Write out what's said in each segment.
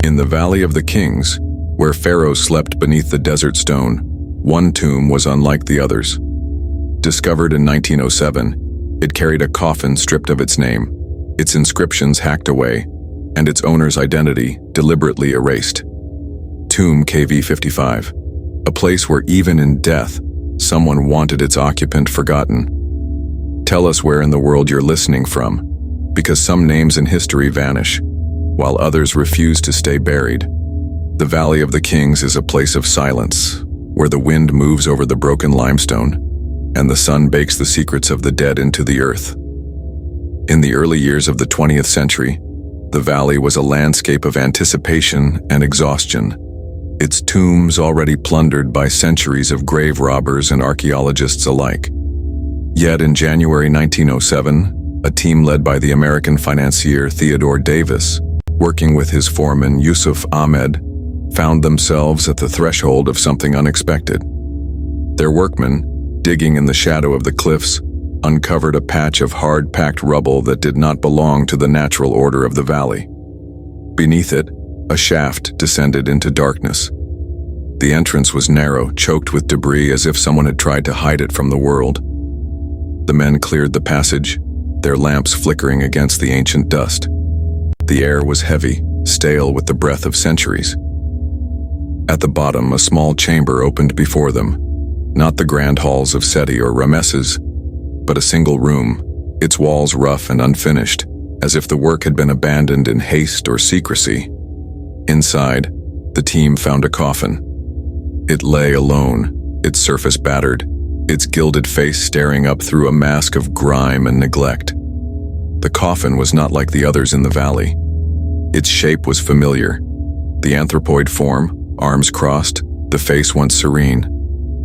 In the Valley of the Kings, where pharaohs slept beneath the desert stone, one tomb was unlike the others. Discovered in 1907, it carried a coffin stripped of its name, its inscriptions hacked away, and its owner's identity deliberately erased. Tomb KV55, a place where even in death, someone wanted its occupant forgotten. Tell us where in the world you're listening from, because some names in history vanish, while others refuse to stay buried. The Valley of the Kings is a place of silence, where the wind moves over the broken limestone, and the sun bakes the secrets of the dead into the earth. In the early years of the 20th century, the valley was a landscape of anticipation and exhaustion, its tombs already plundered by centuries of grave robbers and archaeologists alike. Yet in January 1907, a team led by the American financier Theodore Davis, working with his foreman Yusuf Ahmed, found themselves at the threshold of something unexpected. Their workmen, digging in the shadow of the cliffs, uncovered a patch of hard-packed rubble that did not belong to the natural order of the valley. Beneath it, a shaft descended into darkness. The entrance was narrow, choked with debris as if someone had tried to hide it from the world. The men cleared the passage, their lamps flickering against the ancient dust. The air was heavy, stale with the breath of centuries. At the bottom, a small chamber opened before them, not the grand halls of Seti or Ramesses, but a single room, its walls rough and unfinished, as if the work had been abandoned in haste or secrecy. Inside, the team found a coffin. It lay alone, its surface battered, its gilded face staring up through a mask of grime and neglect. The coffin was not like the others in the valley. Its shape was familiar. The anthropoid form, arms crossed, the face once serene.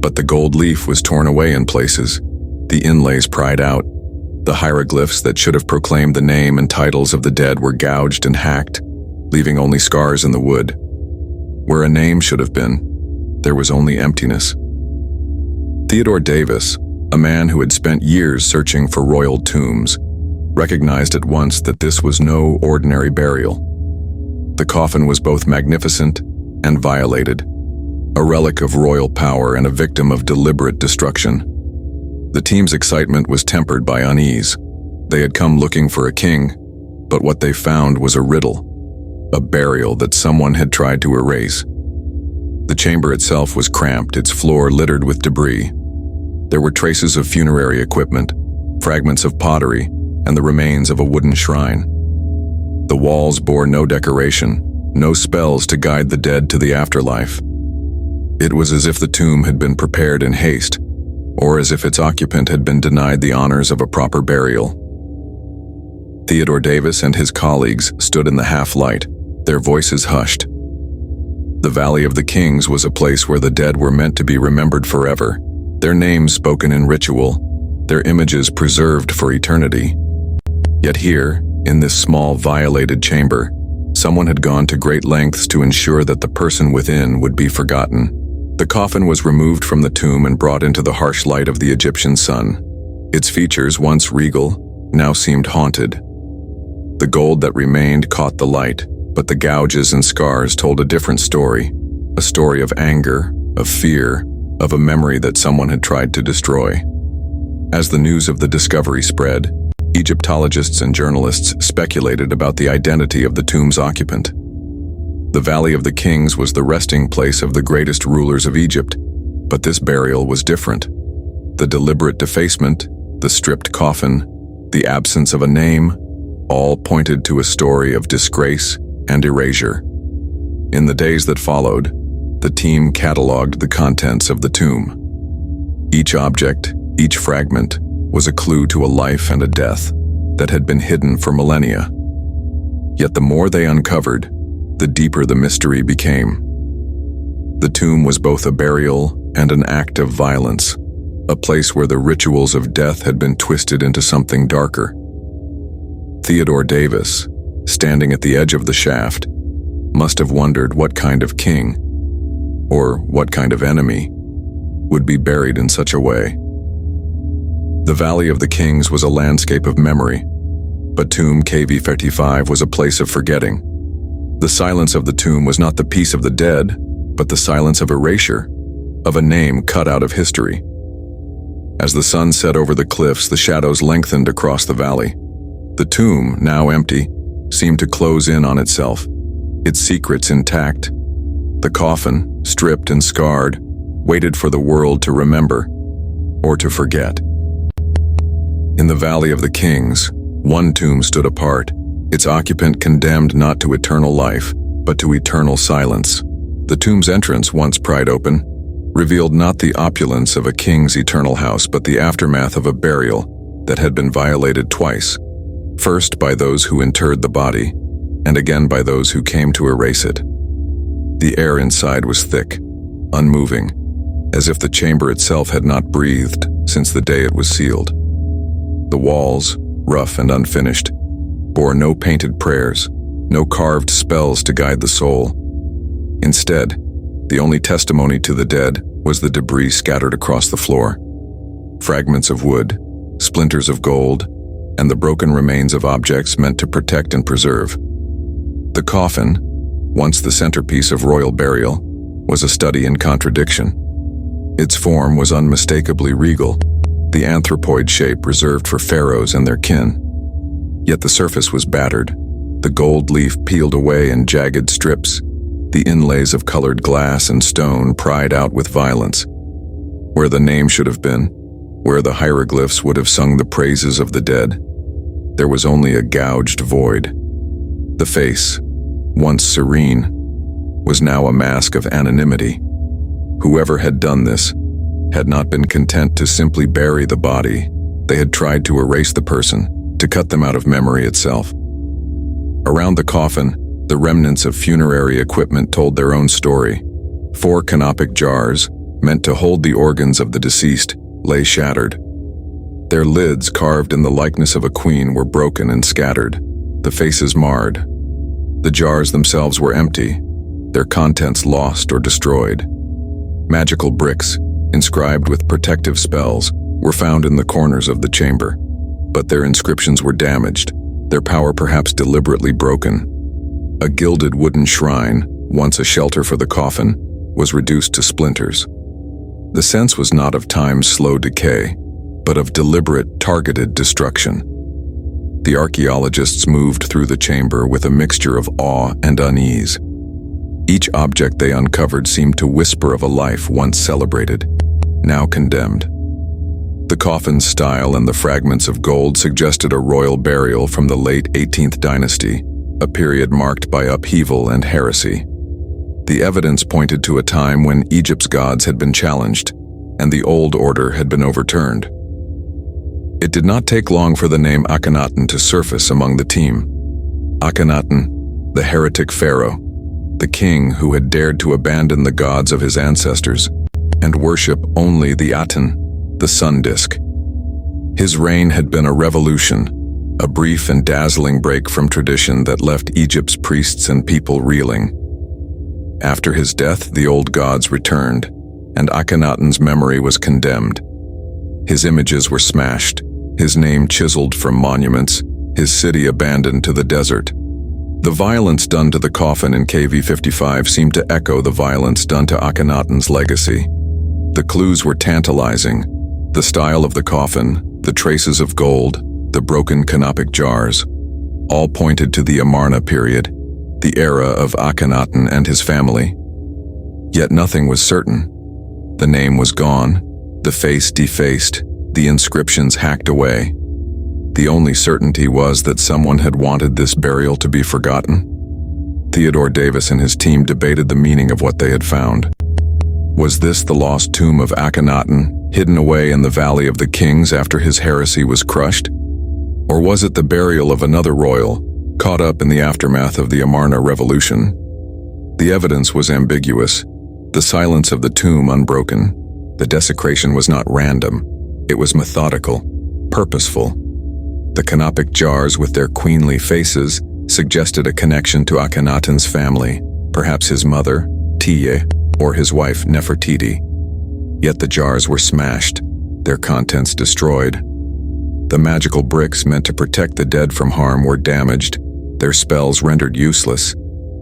But the gold leaf was torn away in places, the inlays pried out. The hieroglyphs that should have proclaimed the name and titles of the dead were gouged and hacked, leaving only scars in the wood. Where a name should have been, there was only emptiness. Theodore Davis, a man who had spent years searching for royal tombs, recognized at once that this was no ordinary burial. The coffin was both magnificent and violated, a relic of royal power and a victim of deliberate destruction. The team's excitement was tempered by unease. They had come looking for a king, but what they found was a riddle, a burial that someone had tried to erase. The chamber itself was cramped, its floor littered with debris. There were traces of funerary equipment, fragments of pottery, and the remains of a wooden shrine. The walls bore no decoration, no spells to guide the dead to the afterlife. It was as if the tomb had been prepared in haste, or as if its occupant had been denied the honors of a proper burial. Theodore Davis and his colleagues stood in the half-light, their voices hushed. The Valley of the Kings was a place where the dead were meant to be remembered forever, their names spoken in ritual, their images preserved for eternity. Yet here, in this small, violated chamber, someone had gone to great lengths to ensure that the person within would be forgotten. The coffin was removed from the tomb and brought into the harsh light of the Egyptian sun. Its features, once regal, now seemed haunted. The gold that remained caught the light, but the gouges and scars told a different story, a story of anger, of fear, of a memory that someone had tried to destroy. As the news of the discovery spread, Egyptologists and journalists speculated about the identity of the tomb's occupant. The Valley of the Kings was the resting place of the greatest rulers of Egypt, but this burial was different. The deliberate defacement, the stripped coffin, the absence of a name, all pointed to a story of disgrace and erasure. In the days that followed, the team cataloged the contents of the tomb. Each object, each fragment, was a clue to a life and a death that had been hidden for millennia. Yet the more they uncovered, the deeper the mystery became. The tomb was both a burial and an act of violence, a place where the rituals of death had been twisted into something darker. Theodore Davis, standing at the edge of the shaft, must have wondered what kind of king, or what kind of enemy, would be buried in such a way. The Valley of the Kings was a landscape of memory, but Tomb KV55 was a place of forgetting. The silence of the tomb was not the peace of the dead, but the silence of erasure, of a name cut out of history. As the sun set over the cliffs, the shadows lengthened across the valley. The tomb, now empty, seemed to close in on itself, its secrets intact. The coffin, stripped and scarred, waited for the world to remember or to forget. In the Valley of the Kings, one tomb stood apart, its occupant condemned not to eternal life, but to eternal silence. The tomb's entrance, once pried open, revealed not the opulence of a king's eternal house, but the aftermath of a burial that had been violated twice, first by those who interred the body, and again by those who came to erase it. The air inside was thick, unmoving, as if the chamber itself had not breathed since the day it was sealed. The walls, rough and unfinished, bore no painted prayers, no carved spells to guide the soul. Instead, the only testimony to the dead was the debris scattered across the floor. Fragments of wood, splinters of gold, and the broken remains of objects meant to protect and preserve. The coffin, once the centerpiece of royal burial, was a study in contradiction. Its form was unmistakably regal, the anthropoid shape reserved for pharaohs and their kin. Yet the surface was battered, the gold leaf peeled away in jagged strips, the inlays of colored glass and stone pried out with violence. Where the name should have been, where the hieroglyphs would have sung the praises of the dead, there was only a gouged void. The face, once serene, was now a mask of anonymity. Whoever had done this had not been content to simply bury the body. They had tried to erase the person, to cut them out of memory itself. Around the coffin, the remnants of funerary equipment told their own story. 4 canopic jars, meant to hold the organs of the deceased, lay shattered. Their lids, carved in the likeness of a queen, were broken and scattered, the faces marred. The jars themselves were empty, their contents lost or destroyed. Magical bricks, inscribed with protective spells, were found in the corners of the chamber, but their inscriptions were damaged, their power perhaps deliberately broken. A gilded wooden shrine, once a shelter for the coffin, was reduced to splinters. The sense was not of time's slow decay, but of deliberate, targeted destruction. The archaeologists moved through the chamber with a mixture of awe and unease. Each object they uncovered seemed to whisper of a life once celebrated, now condemned. The coffin's style and the fragments of gold suggested a royal burial from the late 18th dynasty, a period marked by upheaval and heresy. The evidence pointed to a time when Egypt's gods had been challenged, and the old order had been overturned. It did not take long for the name Akhenaten to surface among the team. Akhenaten, the heretic pharaoh, the king who had dared to abandon the gods of his ancestors and worship only the Aten, the sun disk. His reign had been a revolution, a brief and dazzling break from tradition that left Egypt's priests and people reeling. After his death, the old gods returned, and Akhenaten's memory was condemned. His images were smashed, his name chiseled from monuments, his city abandoned to the desert. The violence done to the coffin in KV55 seemed to echo the violence done to Akhenaten's legacy. The clues were tantalizing: the style of the coffin, the traces of gold, the broken canopic jars, all pointed to the Amarna period, the era of Akhenaten and his family. Yet nothing was certain. The name was gone, the face defaced, the inscriptions hacked away. The only certainty was that someone had wanted this burial to be forgotten. Theodore Davis and his team debated the meaning of what they had found. Was this the lost tomb of Akhenaten, hidden away in the Valley of the Kings after his heresy was crushed? Or was it the burial of another royal, caught up in the aftermath of the Amarna Revolution? The evidence was ambiguous, the silence of the tomb unbroken. The desecration was not random, it was methodical, purposeful. The canopic jars with their queenly faces suggested a connection to Akhenaten's family, perhaps his mother, Tiye, or his wife Nefertiti. Yet the jars were smashed, their contents destroyed. The magical bricks meant to protect the dead from harm were damaged, their spells rendered useless.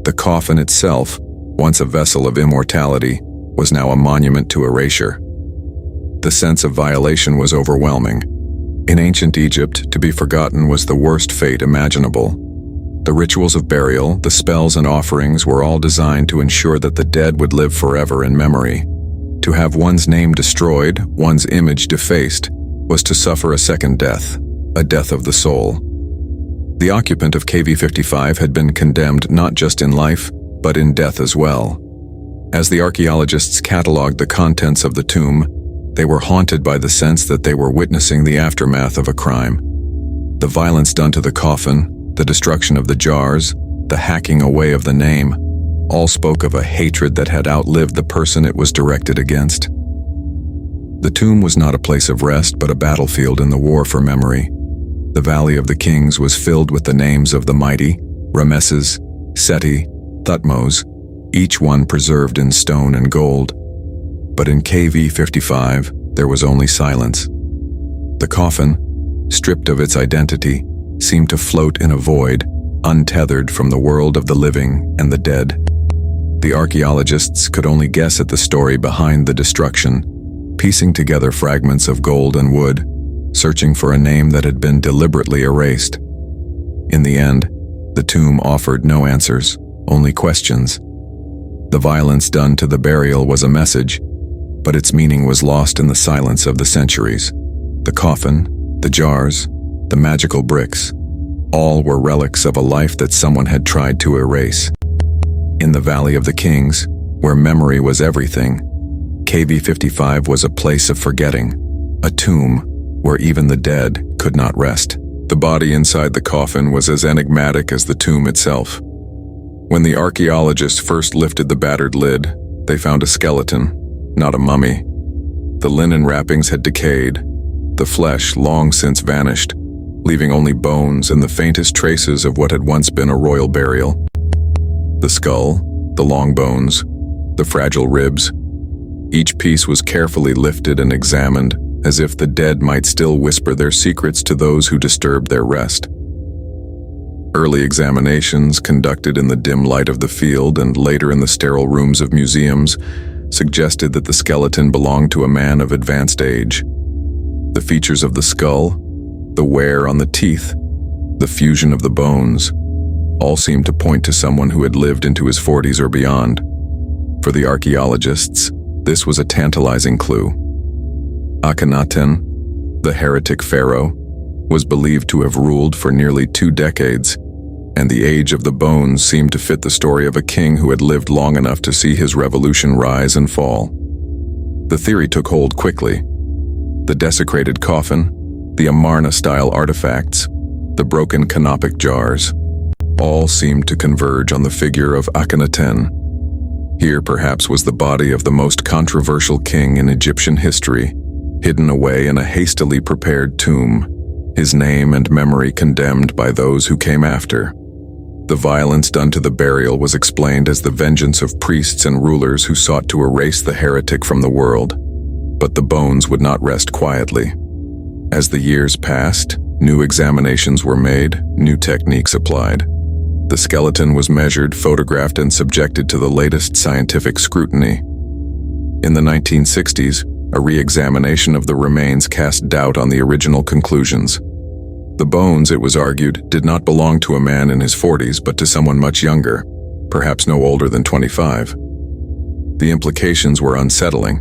The coffin itself, once a vessel of immortality, was now a monument to erasure. The sense of violation was overwhelming. In ancient Egypt, to be forgotten was the worst fate imaginable. The rituals of burial, the spells and offerings were all designed to ensure that the dead would live forever in memory. To have one's name destroyed, one's image defaced, was to suffer a second death, a death of the soul. The occupant of KV55 had been condemned not just in life, but in death as well. As the archaeologists catalogued the contents of the tomb, they were haunted by the sense that they were witnessing the aftermath of a crime. The violence done to the coffin, the destruction of the jars, the hacking away of the name, all spoke of a hatred that had outlived the person it was directed against. The tomb was not a place of rest, but a battlefield in the war for memory. The Valley of the Kings was filled with the names of the mighty, Rameses, Seti, Thutmose, each one preserved in stone and gold. But in KV55, there was only silence. The coffin, stripped of its identity, seemed to float in a void, untethered from the world of the living and the dead. The archaeologists could only guess at the story behind the destruction, piecing together fragments of gold and wood, searching for a name that had been deliberately erased. In the end, the tomb offered no answers, only questions. The violence done to the burial was a message, but its meaning was lost in the silence of the centuries. The coffin, the jars, the magical bricks, all were relics of a life that someone had tried to erase. In the Valley of the Kings, where memory was everything, KV55 was a place of forgetting, a tomb where even the dead could not rest. The body inside the coffin was as enigmatic as the tomb itself. When the archaeologists first lifted the battered lid, they found a skeleton, not a mummy. The linen wrappings had decayed, the flesh long since vanished, leaving only bones and the faintest traces of what had once been a royal burial. The skull, the long bones, the fragile ribs, each piece was carefully lifted and examined, as if the dead might still whisper their secrets to those who disturbed their rest. Early examinations, conducted in the dim light of the field and later in the sterile rooms of museums, suggested that the skeleton belonged to a man of advanced age. The features of the skull, the wear on the teeth, the fusion of the bones, all seemed to point to someone who had lived into his 40s or beyond. For the archaeologists, this was a tantalizing clue. Akhenaten, the heretic pharaoh, was believed to have ruled for nearly 2 decades, and the age of the bones seemed to fit the story of a king who had lived long enough to see his revolution rise and fall. The theory took hold quickly. The desecrated coffin, the Amarna-style artifacts, the broken canopic jars, all seemed to converge on the figure of Akhenaten. Here perhaps was the body of the most controversial king in Egyptian history, hidden away in a hastily prepared tomb, his name and memory condemned by those who came after. The violence done to the burial was explained as the vengeance of priests and rulers who sought to erase the heretic from the world. But the bones would not rest quietly. As the years passed, new examinations were made, new techniques applied. The skeleton was measured, photographed, and subjected to the latest scientific scrutiny. In the 1960s, a re-examination of the remains cast doubt on the original conclusions. The bones, it was argued, did not belong to a man in his 40s, but to someone much younger, perhaps no older than 25. The implications were unsettling.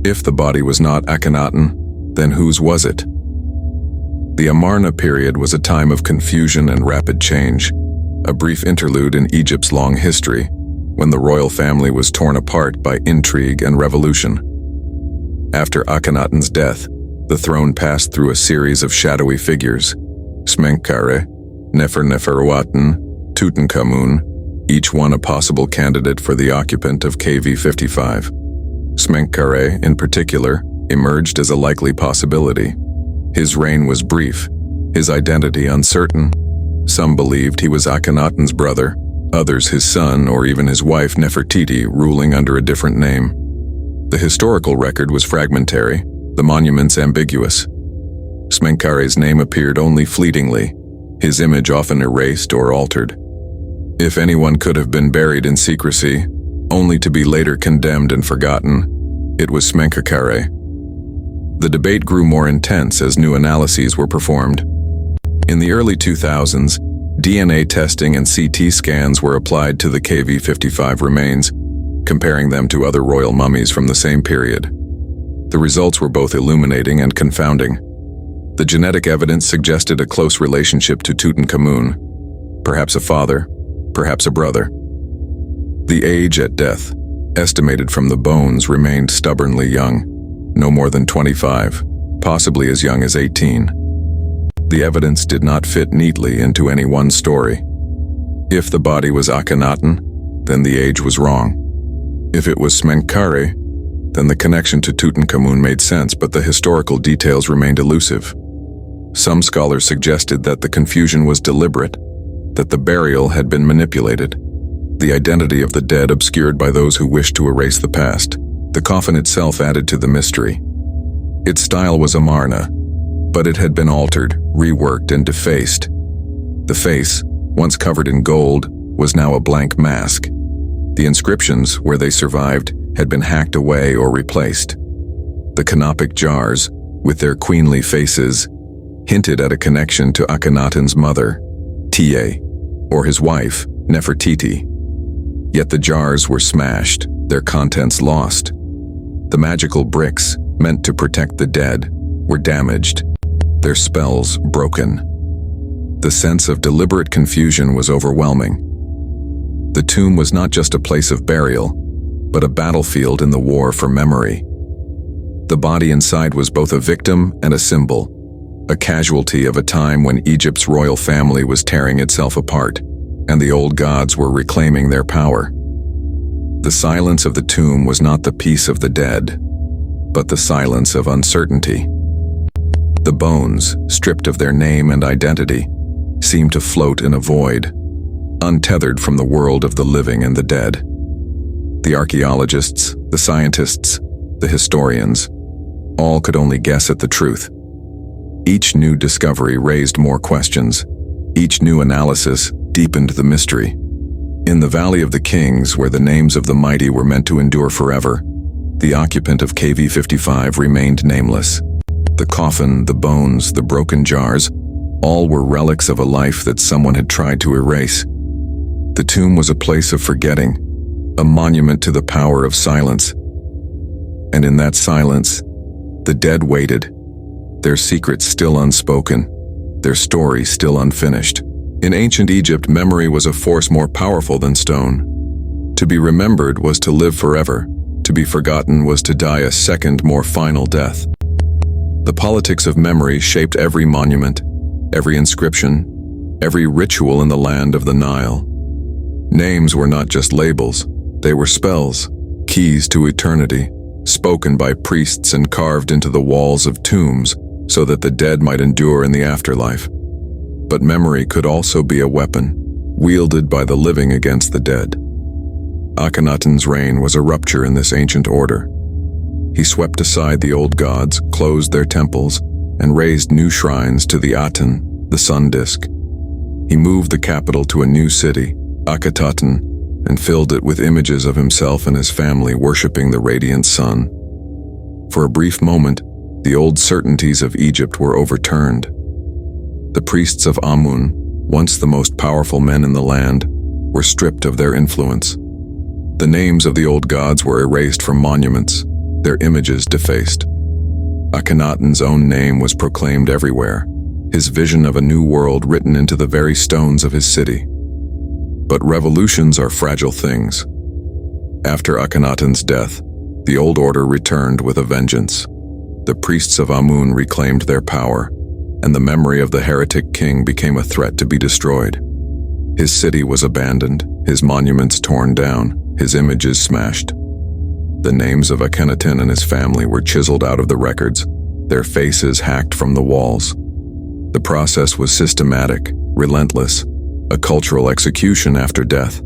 If the body was not Akhenaten, then whose was it? The Amarna period was a time of confusion and rapid change, a brief interlude in Egypt's long history, when the royal family was torn apart by intrigue and revolution. After Akhenaten's death, the throne passed through a series of shadowy figures: Smenkhkare, Neferuaten, Tutankhamun, each one a possible candidate for the occupant of KV55. Smenkhkare, in particular, emerged as a likely possibility. His reign was brief, his identity uncertain. Some believed he was Akhenaten's brother, others his son or even his wife Nefertiti, ruling under a different name. The historical record was fragmentary, the monuments ambiguous. Smenkkare's name appeared only fleetingly, his image often erased or altered. If anyone could have been buried in secrecy, only to be later condemned and forgotten, it was Smenkhkare. The debate grew more intense as new analyses were performed. In the early 2000s, DNA testing and CT scans were applied to the KV55 remains, comparing them to other royal mummies from the same period. The results were both illuminating and confounding. The genetic evidence suggested a close relationship to Tutankhamun, perhaps a father, perhaps a brother. The age at death, estimated from the bones, remained stubbornly young, no more than 25, possibly as young as 18. The evidence did not fit neatly into any one story. If the body was Akhenaten, then the age was wrong. If it was Smenkhkare, then the connection to Tutankhamun made sense, but the historical details remained elusive. Some scholars suggested that the confusion was deliberate, that the burial had been manipulated, the identity of the dead obscured by those who wished to erase the past. The coffin itself added to the mystery. Its style was Amarna, but it had been altered, reworked, and defaced. The face, once covered in gold, was now a blank mask. The inscriptions, where they survived, had been hacked away or replaced. The canopic jars, with their queenly faces, hinted at a connection to Akhenaten's mother, Tia, or his wife, Nefertiti. Yet the jars were smashed, their contents lost. The magical bricks, meant to protect the dead, were damaged, their spells broken. The sense of deliberate confusion was overwhelming. The tomb was not just a place of burial, but a battlefield in the war for memory. The body inside was both a victim and a symbol, a casualty of a time when Egypt's royal family was tearing itself apart, and the old gods were reclaiming their power. The silence of the tomb was not the peace of the dead, but the silence of uncertainty. The bones, stripped of their name and identity, seemed to float in a void, untethered from the world of the living and the dead. The archaeologists, the scientists, the historians, all could only guess at the truth. Each new discovery raised more questions. Each new analysis deepened the mystery. In the Valley of the Kings, where the names of the mighty were meant to endure forever, the occupant of KV55 remained nameless. The coffin, the bones, the broken jars, all were relics of a life that someone had tried to erase. The tomb was a place of forgetting, a monument to the power of silence. And in that silence, the dead waited, their secrets still unspoken, their story still unfinished. In ancient Egypt, memory was a force more powerful than stone. To be remembered was to live forever. To be forgotten was to die a second, more final death. The politics of memory shaped every monument, every inscription, every ritual in the land of the Nile. Names were not just labels, they were spells, keys to eternity, spoken by priests and carved into the walls of tombs so that the dead might endure in the afterlife. But memory could also be a weapon, wielded by the living against the dead. Akhenaten's reign was a rupture in this ancient order. He swept aside the old gods, closed their temples, and raised new shrines to the Aten, the sun disk. He moved the capital to a new city, Akhenaten, and filled it with images of himself and his family worshipping the radiant sun. For a brief moment, the old certainties of Egypt were overturned. The priests of Amun, once the most powerful men in the land, were stripped of their influence. The names of the old gods were erased from monuments, their images defaced. Akhenaten's own name was proclaimed everywhere, his vision of a new world written into the very stones of his city. But revolutions are fragile things. After Akhenaten's death, the old order returned with a vengeance. The priests of Amun reclaimed their power, and the memory of the heretic king became a threat to be destroyed. His city was abandoned, his monuments torn down, his images smashed. The names of Akhenaten and his family were chiseled out of the records, their faces hacked from the walls. The process was systematic, relentless, a cultural execution after death.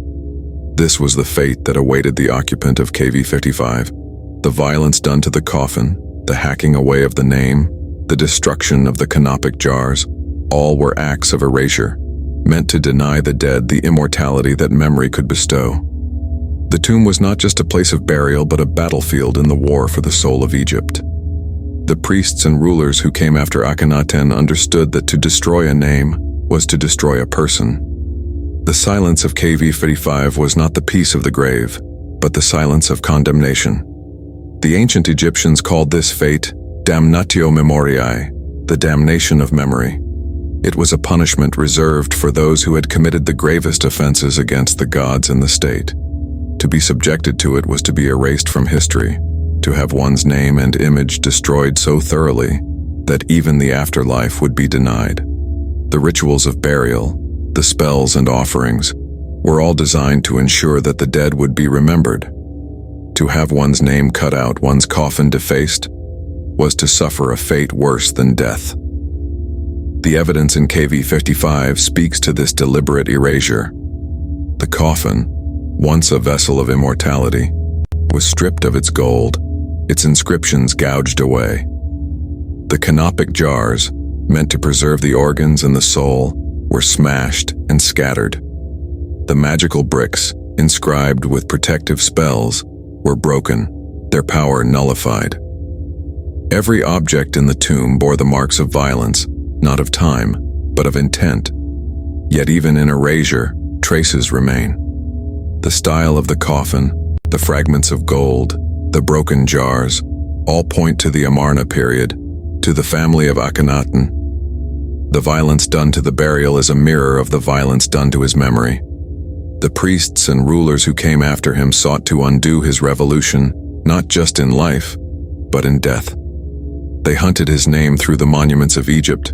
This was the fate that awaited the occupant of KV55. The violence done to the coffin, the hacking away of the name, the destruction of the canopic jars, all were acts of erasure. meant to deny the dead the immortality that memory could bestow. The tomb was not just a place of burial but a battlefield in the war for the soul of Egypt. The priests and rulers who came after Akhenaten understood that to destroy a name was to destroy a person. The silence of KV55 was not the peace of the grave, but the silence of condemnation. The ancient Egyptians called this fate damnatio memoriae, the damnation of memory. It was a punishment reserved for those who had committed the gravest offenses against the gods and the state. To be subjected to it was to be erased from history, to have one's name and image destroyed so thoroughly that even the afterlife would be denied. The rituals of burial, the spells and offerings, were all designed to ensure that the dead would be remembered. To have one's name cut out, one's coffin defaced, was to suffer a fate worse than death. The evidence in KV55 speaks to this deliberate erasure. The coffin, once a vessel of immortality, was stripped of its gold, its inscriptions gouged away. The canopic jars, meant to preserve the organs and the soul, were smashed and scattered. The magical bricks, inscribed with protective spells, were broken, their power nullified. Every object in the tomb bore the marks of violence, not of time, but of intent. Yet even in erasure, traces remain. The style of the coffin, the fragments of gold, the broken jars, all point to the Amarna period, to the family of Akhenaten. The violence done to the burial is a mirror of the violence done to his memory. The priests and rulers who came after him sought to undo his revolution, not just in life, but in death. They hunted his name through the monuments of Egypt,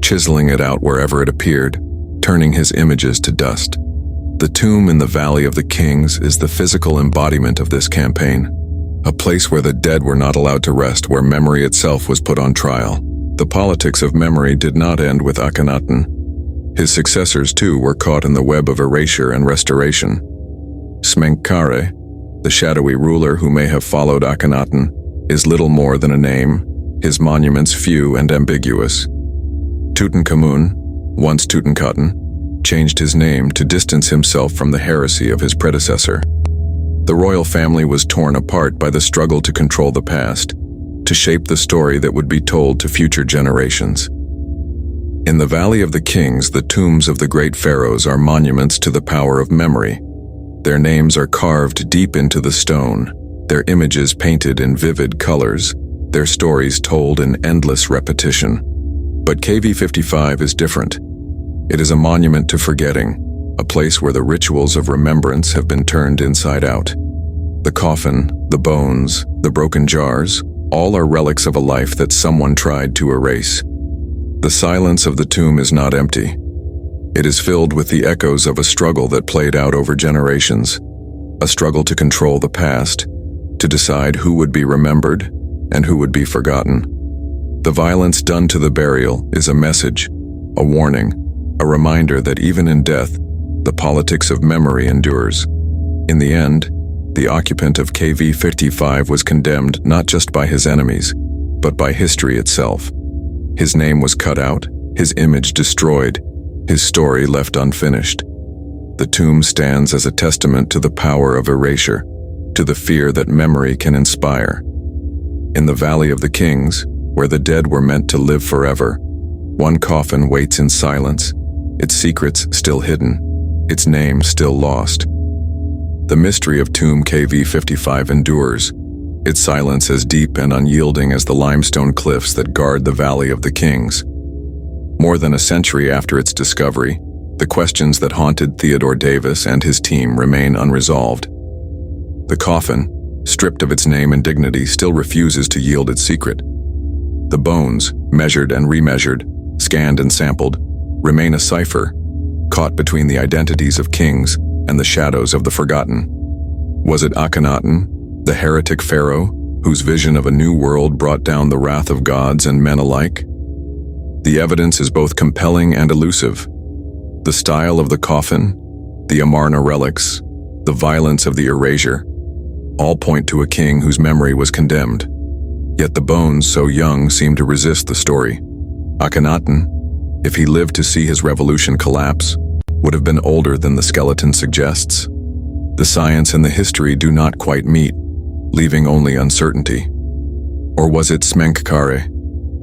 chiseling it out wherever it appeared, turning his images to dust. The tomb in the Valley of the Kings is the physical embodiment of this campaign, a place where the dead were not allowed to rest, where memory itself was put on trial. The politics of memory did not end with Akhenaten. His successors, too, were caught in the web of erasure and restoration. Smenkhkare, the shadowy ruler who may have followed Akhenaten, is little more than a name, his monuments few and ambiguous. Tutankhamun, once Tutankhaten, changed his name to distance himself from the heresy of his predecessor. The royal family was torn apart by the struggle to control the past, to shape the story that would be told to future generations. In the Valley of the Kings, the tombs of the great pharaohs are monuments to the power of memory. Their names are carved deep into the stone, their images painted in vivid colors, their stories told in endless repetition. But KV55 is different. It is a monument to forgetting, a place where the rituals of remembrance have been turned inside out. The coffin, the bones, the broken jars, all are relics of a life that someone tried to erase. The silence of the tomb is not empty. It is filled with the echoes of a struggle that played out over generations, a struggle to control the past, to decide who would be remembered and who would be forgotten. The violence done to the burial is a message, a warning, a reminder that even in death, the politics of memory endures. In the end, the occupant of KV55 was condemned not just by his enemies, but by history itself. His name was cut out, his image destroyed, his story left unfinished. The tomb stands as a testament to the power of erasure, to the fear that memory can inspire. In the Valley of the Kings, where the dead were meant to live forever, one coffin waits in silence, its secrets still hidden, its name still lost. The mystery of Tomb KV55 endures, its silence as deep and unyielding as the limestone cliffs that guard the Valley of the Kings. More than a century after its discovery, the questions that haunted Theodore Davis and his team remain unresolved. The coffin, stripped of its name and dignity, still refuses to yield its secret. The bones, measured and remeasured, scanned and sampled, remain a cipher, caught between the identities of kings and the shadows of the forgotten. Was it Akhenaten, the heretic pharaoh, whose vision of a new world brought down the wrath of gods and men alike? The evidence is both compelling and elusive. The style of the coffin, the Amarna relics, the violence of the erasure, all point to a king whose memory was condemned. Yet the bones, so young, seem to resist the story. Akhenaten, if he lived to see his revolution collapse, would have been older than the skeleton suggests. The science and the history do not quite meet, leaving only uncertainty. Or was it Smenkhkare,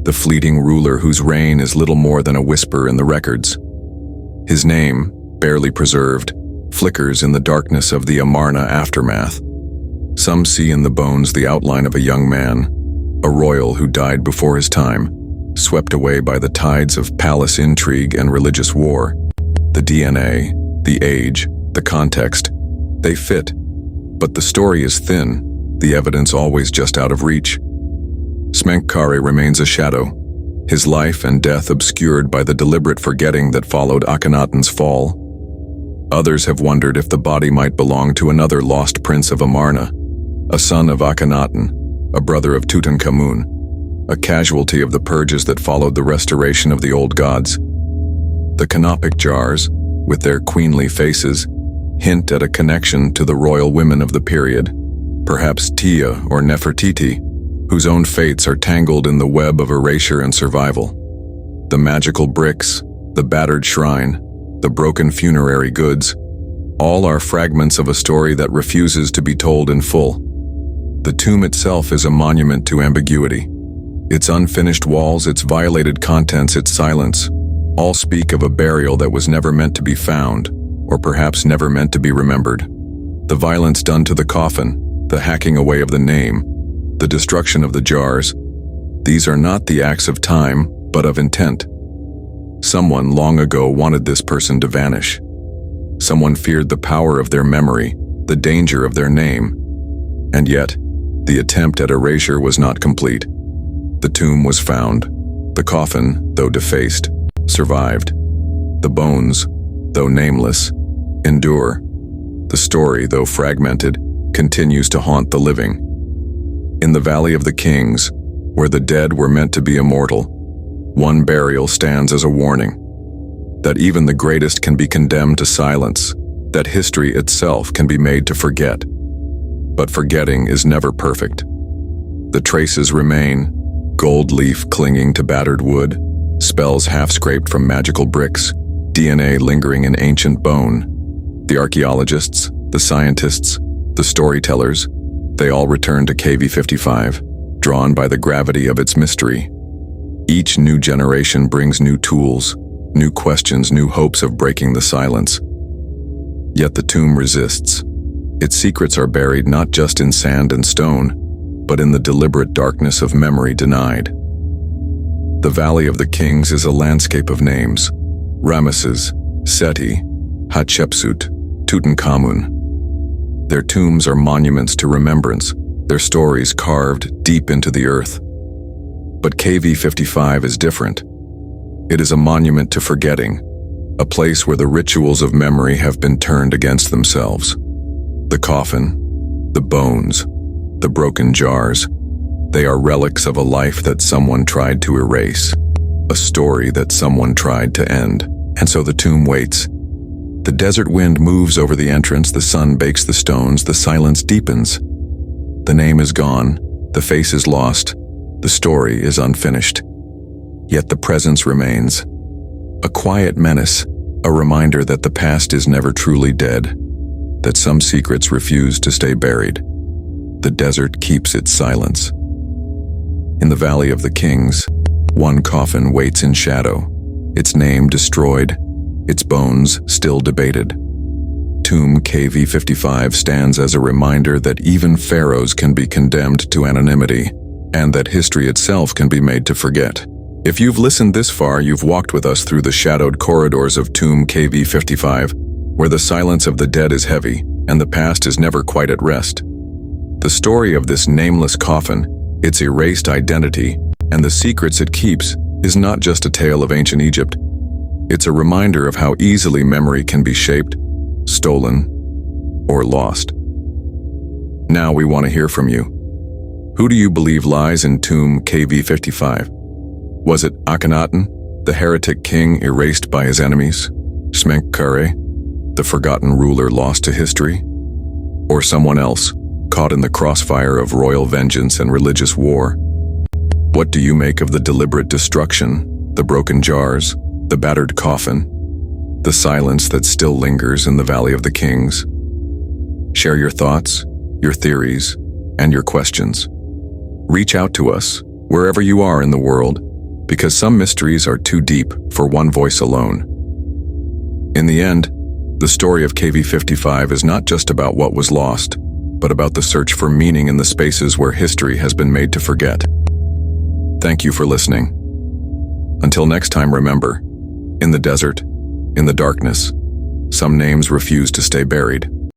the fleeting ruler whose reign is little more than a whisper in the records? His name, barely preserved, flickers in the darkness of the Amarna aftermath. Some see in the bones the outline of a young man, a royal who died before his time, swept away by the tides of palace intrigue and religious war. The DNA, the age, the context, they fit, but the story is thin, the evidence always just out of reach. Smenkhkare remains a shadow, his life and death obscured by the deliberate forgetting that followed Akhenaten's fall. Others have wondered if the body might belong to another lost prince of Amarna, a son of Akhenaten, a brother of Tutankhamun, a casualty of the purges that followed the restoration of the old gods. The canopic jars, with their queenly faces, hint at a connection to the royal women of the period, perhaps Tia or Nefertiti, whose own fates are tangled in the web of erasure and survival. The magical bricks, the battered shrine, the broken funerary goods, all are fragments of a story that refuses to be told in full. The tomb itself is a monument to ambiguity. Its unfinished walls, its violated contents, its silence, all speak of a burial that was never meant to be found, or perhaps never meant to be remembered. The violence done to the coffin, the hacking away of the name, the destruction of the jars, these are not the acts of time, but of intent. Someone long ago wanted this person to vanish. Someone feared the power of their memory, the danger of their name. And yet, the attempt at erasure was not complete. The tomb was found. The coffin, though defaced, survived. The bones, though nameless, endure. The story, though fragmented, continues to haunt the living. In the Valley of the Kings, where the dead were meant to be immortal, one burial stands as a warning that even the greatest can be condemned to silence, that history itself can be made to forget. But forgetting is never perfect. The traces remain, gold leaf clinging to battered wood, spells half-scraped from magical bricks, DNA lingering in ancient bone. The archaeologists, the scientists, the storytellers, they all return to KV55, drawn by the gravity of its mystery. Each new generation brings new tools, new questions, new hopes of breaking the silence. Yet the tomb resists. Its secrets are buried not just in sand and stone, but in the deliberate darkness of memory denied. The Valley of the Kings is a landscape of names: Ramesses, Seti, Hatshepsut, Tutankhamun. Their tombs are monuments to remembrance, their stories carved deep into the earth. But KV55 is different. It is a monument to forgetting, a place where the rituals of memory have been turned against themselves. The coffin, the bones, the broken jars, they are relics of a life that someone tried to erase, a story that someone tried to end. And so the tomb waits. The desert wind moves over the entrance, the sun bakes the stones, the silence deepens. The name is gone, the face is lost, the story is unfinished. Yet the presence remains, a quiet menace, a reminder that the past is never truly dead, that some secrets refuse to stay buried. The desert keeps its silence. In the Valley of the Kings, one coffin waits in shadow, its name destroyed, its bones still debated. Tomb KV55 stands as a reminder that even pharaohs can be condemned to anonymity, and that history itself can be made to forget. If you've listened this far, you've walked with us through the shadowed corridors of Tomb KV55, where the silence of the dead is heavy, and the past is never quite at rest. The story of this nameless coffin, its erased identity, and the secrets it keeps, is not just a tale of ancient Egypt. It's a reminder of how easily memory can be shaped, stolen, or lost. Now we want to hear from you. Who do you believe lies in Tomb KV55? Was it Akhenaten, the heretic king erased by his enemies? Smenkhkare, the forgotten ruler lost to history? Or someone else, caught in the crossfire of royal vengeance and religious war? What do you make of the deliberate destruction, the broken jars, the battered coffin? the silence that still lingers in the Valley of the Kings. Share your thoughts, your theories, and your questions. Reach out to us, wherever you are in the world, because some mysteries are too deep for one voice alone. In the end, the story of KV55 is not just about what was lost, but about the search for meaning in the spaces where history has been made to forget. Thank you for listening. Until next time, remember, in the desert, in the darkness, some names refuse to stay buried.